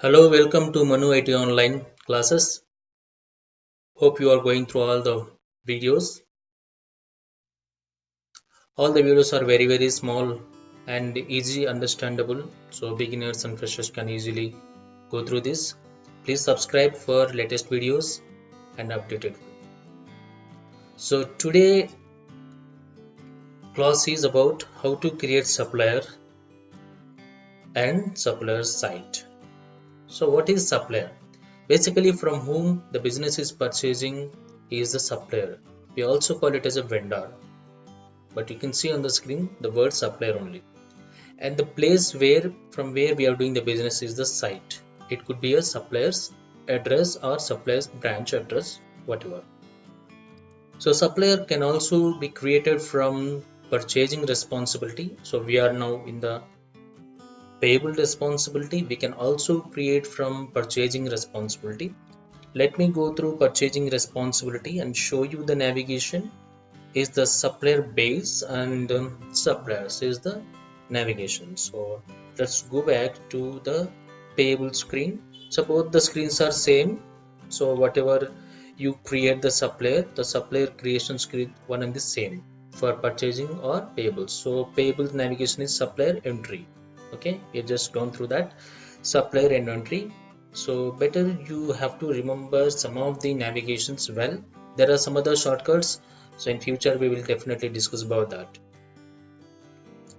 Hello, welcome to Manu IT online classes. Hope you are going through all the videos. All the videos are very small and easy understandable, so beginners and freshers can easily go through this. Please subscribe for latest videos and updated. So today class is about how to create supplier and supplier site. So what is supplier? Basically from whom the business is purchasing is the supplier. We also call it as a vendor. But you can see on the screen the word supplier only, and the place where from where we are doing the business is the site. It could be a supplier's address or supplier's branch address, whatever. So supplier can also be created from purchasing responsibility. So we are now in the payable responsibility. We can also create from purchasing responsibility. Let me go through purchasing responsibility and show you the navigation is the supplier base, and suppliers is the navigation. So let's go back to the payable screen. Suppose the screens are same, so whatever you create the supplier creation screen one and the same for purchasing or payables. So payables navigation is supplier entry. Okay, we just gone through that supplier and entry. So better you have to remember some of the navigations well. There are some other shortcuts, so in future we will definitely discuss about that.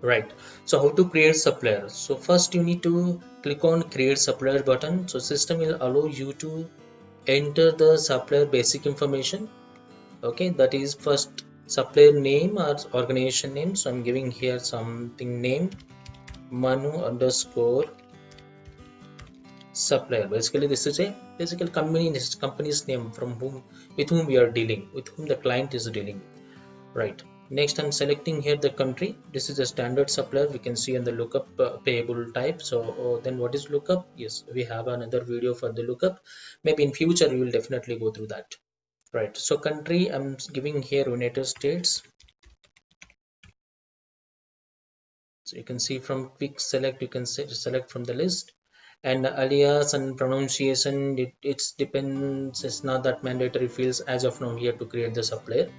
Right, so how to create supplier? So first you need to click on create supplier button. So system will allow you to enter the supplier basic information. Okay, that is first supplier name or organization name. So I'm giving here something name Manu underscore supplier. Basically this is a basically company's name from whom with whom we are dealing, with whom the client is dealing. Right, next I'm selecting here the country. This is a standard supplier. We can see in the lookup payable type. So then what is lookup? Yes, we have another video for the lookup. Maybe in future we will definitely go through that. Right, so country I'm giving here United States. So you can see from quick select, you can select from the list. And alias and pronunciation, it depends. It's not that mandatory fields as of now here to create the supplier.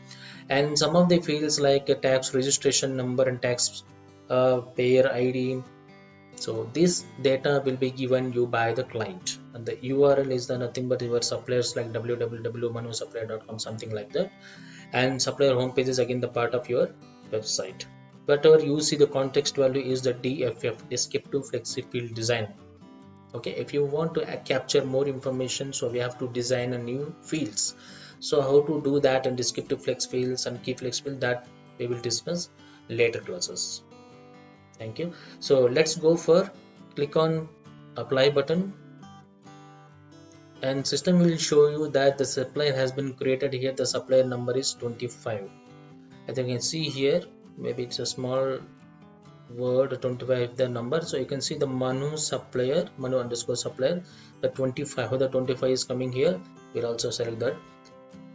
And some of the fields like a tax registration number and tax payer ID. So this data will be given you by the client, and the URL is the nothing but your suppliers like www.manusupplier.com, something like that. And supplier homepage is again the part of your website. Whatever you see the context value is the DFF, descriptive flexi field design. Okay, if you want to capture more information, so we have to design a new fields. So how to do that and descriptive flex fields and key flex field, that we will discuss later classes. Thank you. So let's go for click on apply button, and system will show you that the supplier has been created. Here the supplier number is 25. As you can see here, maybe it's a small word 25 the number. So you can see the Manu supplier, Manu underscore supplier, the 25, how the 25 is coming here. We'll also select that.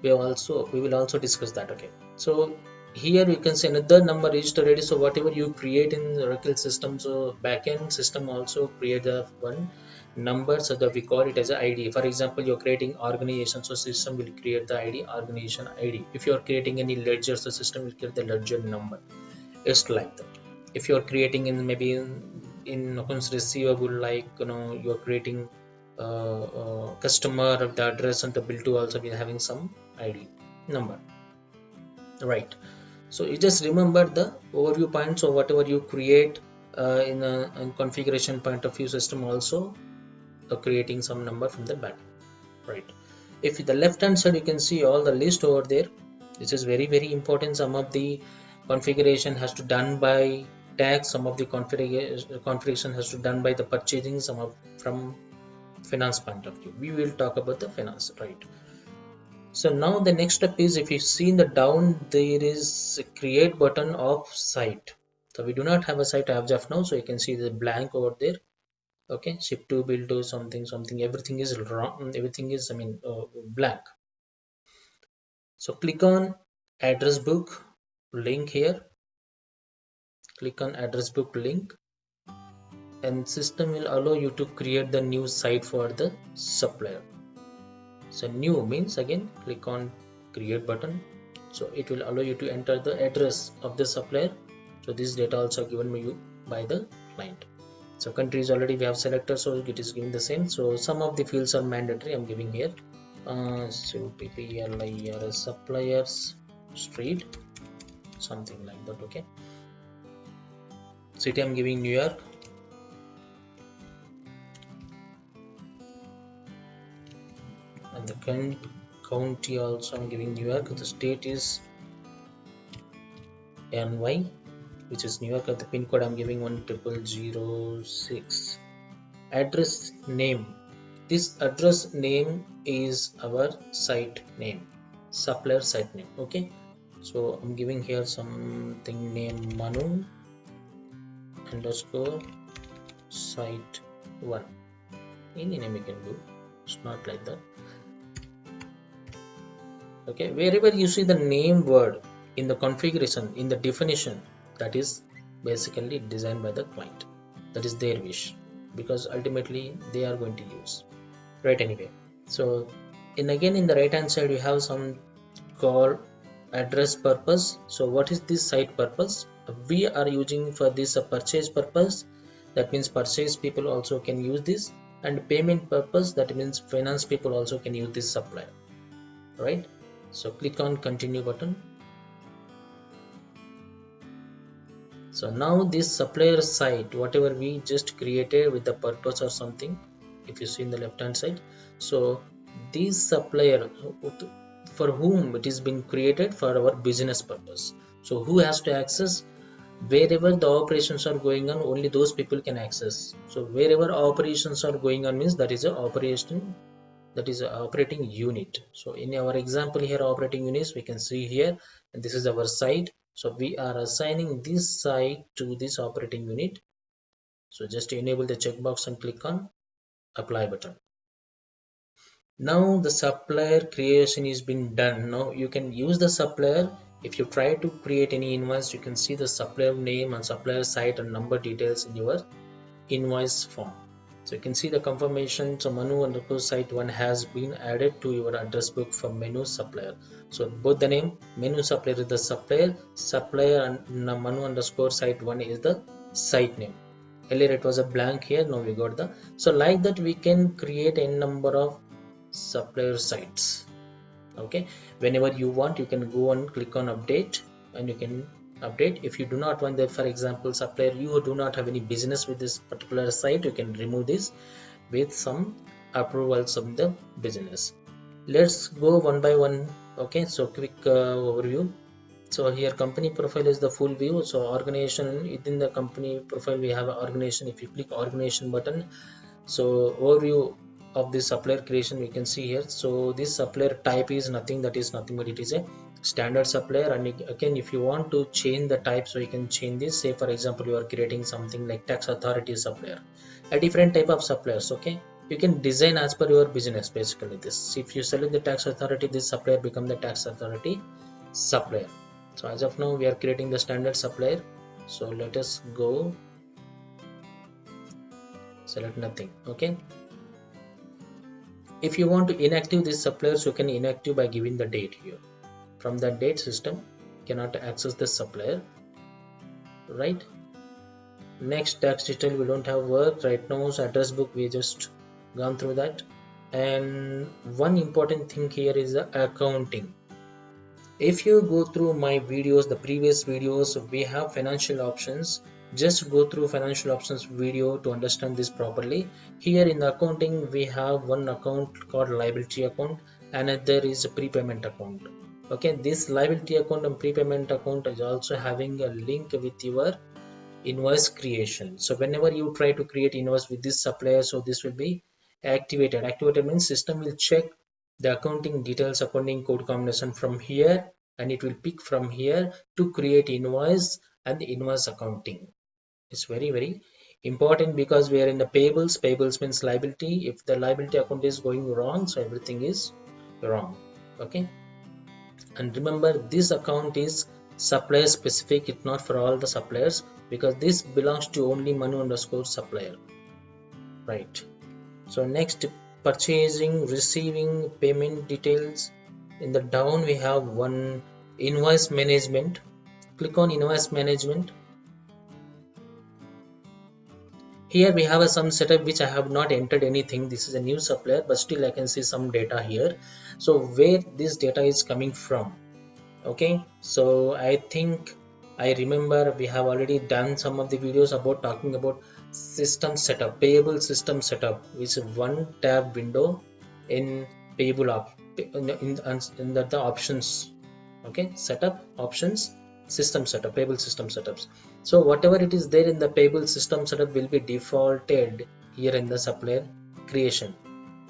We will also discuss that. Okay, so here you can see another number registered already. So whatever you create in the Oracle system, so backend system also create the one number, so that we call it as a ID. For example, you're creating organization, so system will create the ID, organization ID. If you're creating any ledger, the system will create the ledger number. It's like that. If you're creating in maybe in accounts receivable, like you're creating customer, the address and the bill to also be having some ID number. Right, so you just remember the overview points, or whatever you create in configuration point of view, system also creating some number from the back. Right, if the left hand side you can see all the list over there. This is very important. Some of the configuration has to done by tax, some of the configuration has to done by the purchasing, some of from finance point of view. We will talk about the finance. Right, so now the next step is, if you see in the down there is a create button of site. So we do not have a site as of now, so you can see the blank over there. Okay, ship to bill to something, everything is wrong, everything is blank. So click on address book link here, click on address book link. and system will allow you to create the new site for the supplier. So new means, again click on create button, so it will allow you to enter the address of the supplier. So this data also given by the client. So countries already we have selected, so it is giving the same. So some of the fields are mandatory, I'm giving here. So PPLIR suppliers street, something like that. Okay, city I'm giving New York, and the county also I'm giving New York. The state is NY, which is New York. At the pin code I'm giving 10006. Address name, this address name is our site name, supplier site name. Okay, so I'm giving here something name Manu underscore site 1. Any name you can do, it's not like that. Okay, wherever you see the name word in the configuration, in the definition, that is basically designed by the client. That is their wish, because ultimately they are going to use, right? Anyway, so again in the right hand side you have some called address purpose. So what is this site purpose? We are using for this a purchase purpose, that means purchase people also can use this, and payment purpose, that means finance people also can use this supplier, right? So click on continue button. So now this supplier site, whatever we just created with the purpose or something, if you see in the left hand side, so this supplier for whom it is been created for our business purpose. So who has to access? Wherever the operations are going on, only those people can access. So wherever operations are going on means that is a operation, that is a operating unit. So in our example here, operating units we can see here, and this is our site. So we are assigning this site to this operating unit. So just enable the checkbox and click on apply button. Now the supplier creation is been done. Now you can use the supplier. If you try to create any invoice, you can see the supplier name and supplier site and number details in your invoice form. So you can see the confirmation. So Manu underscore site 1 has been added to your address book for menu supplier. So both the name menu supplier is the supplier and Manu underscore site 1 is the site name. Earlier it was a blank here, now we got the. So like that we can create a number of supplier sites. Okay, whenever you want you can go and click on update, and you can update. If you do not want that, for example supplier, you do not have any business with this particular site, you can remove this with some approvals of the business. Let's go one by one. Okay, so quick overview. So here company profile is the full view. So organization, within the company profile we have organization. If you click organization button, so overview of this supplier creation we can see here. So this supplier type is nothing but it is a standard supplier, and again if you want to change the type, so you can change this. Say for example you are creating something like tax authority supplier, a different type of suppliers. Okay, you can design as per your business. Basically this, if you select the tax authority, this supplier become the tax authority supplier. So as of now we are creating the standard supplier. So let us go select nothing. Okay, if you want to inactive these suppliers, you can inactive by giving the date here. From that date system cannot access the supplier, right? Next tax detail we don't have work right now. So address book we just gone through that. And one important thing here is the accounting. If you go through my videos, the previous videos, we have financial options. Just go through financial options video to understand this properly. Here in the accounting we have one account called liability account, and there is a prepayment account. Okay, this liability account and prepayment account is also having a link with your invoice creation. So whenever you try to create invoice with this supplier, so this will be activated means system will check the accounting details, accounting code combination from here, and it will pick from here to create invoice and the invoice accounting. It's very important, because we are in the payables means liability. If the liability account is going wrong, so everything is wrong. Okay, and remember this account is supplier specific, it's not for all the suppliers. because this belongs to only Manu underscore supplier, right? So next, purchasing, receiving, payment details. In the down we have one invoice management. Click on invoice management. Here we have some setup which I have not entered anything. This is a new supplier, but still I can see some data here. So where this data is coming from? Okay, so I think I remember we have already done some of the videos about talking about system setup, payable system setup, which is one tab window in payable in the options. Okay, setup options, system setup, payable system setups. So whatever it is there in the payable system setup will be defaulted here in the supplier creation.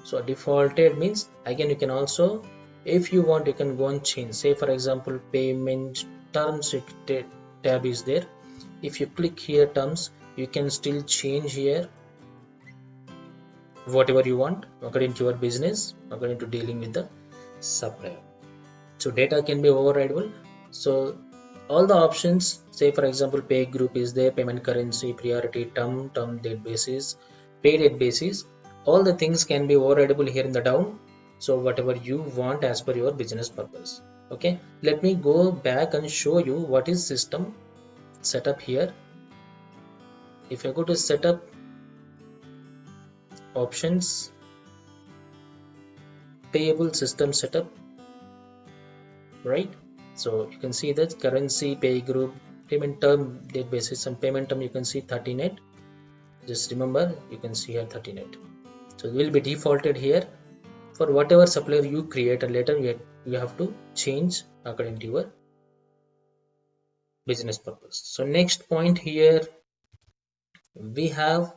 So defaulted means again you can also, if you want, you can go and change. Say for example payment terms tab is there. If you click here terms, you can still change here whatever you want according to your business, according to dealing with the supplier. So data can be overridable. So all the options, say for example pay group is there, payment currency, priority, term date basis, pay date basis, all the things can be overridable here in the down. So whatever you want as per your business purpose. Okay, let me go back and show you what is system setup here. If I go to setup options, payable system setup, right? So you can see that currency, pay group, payment term, date basis, and payment term you can see 38. Just remember, you can see here 38. So it will be defaulted here for whatever supplier you create, and later you have to change according to your business purpose. So next point here we have,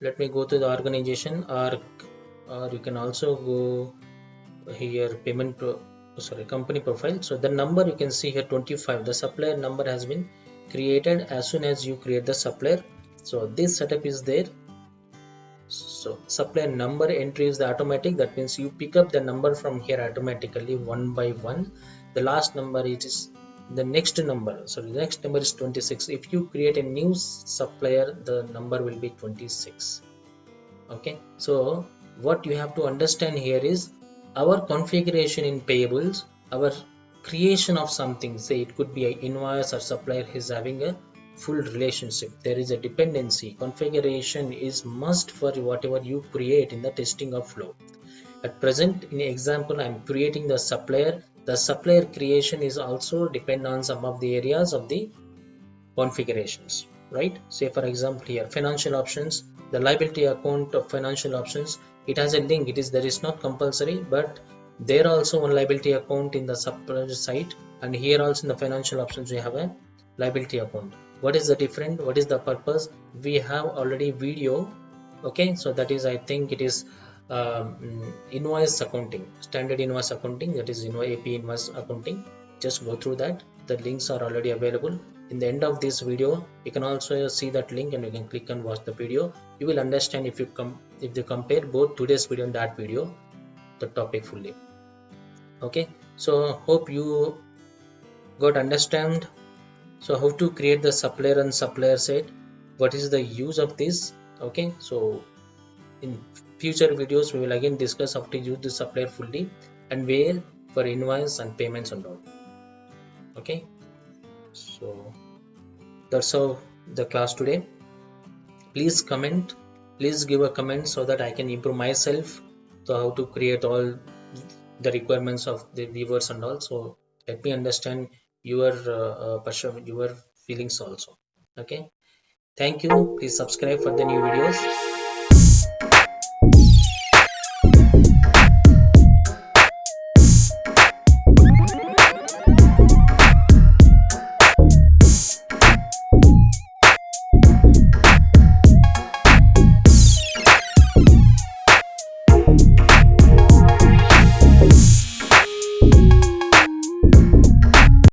let me go to the organization, or you can also go here company profile. So the number you can see here 25, the supplier number has been created as soon as you create the supplier. So this setup is there. So supplier number entry is the automatic, that means you pick up the number from here automatically one by one. The last number it is the next number, so the next number is 26. If you create a new supplier, the number will be 26. Okay, so what you have to understand here is our configuration in payables, our creation of something, say it could be an invoice or supplier is having a full relationship, there is a dependency. Configuration is must for whatever you create in the testing of flow. At present in example I'm creating the supplier. The supplier creation is also depend on some of the areas of the configurations, right? Say for example here financial options, the liability account of financial options, it has a link, it is there is not compulsory, but there also one liability account in the supplier site, and here also in the financial options we have a liability account. What is the different, what is the purpose? We have already video. Okay, so that is I think it is invoice accounting, standard invoice accounting, that is AP invoice accounting. Just go through that, the links are already available in the end of this video. You can also see that link and you can click and watch the video. You will understand if you compare both today's video and that video, the topic fully. Okay, so hope you got understand. So how to create the supplier and supplier set, what is the use of this? Okay, so in future videos we will again discuss how to use the supplier fully and where for invoice and payments and all. Okay, so that's how the class today. Please comment, please give a comment so that I can improve myself, so how to create all the requirements of the viewers and all. So let me understand your your feelings also. Okay, thank you, please subscribe for the new videos.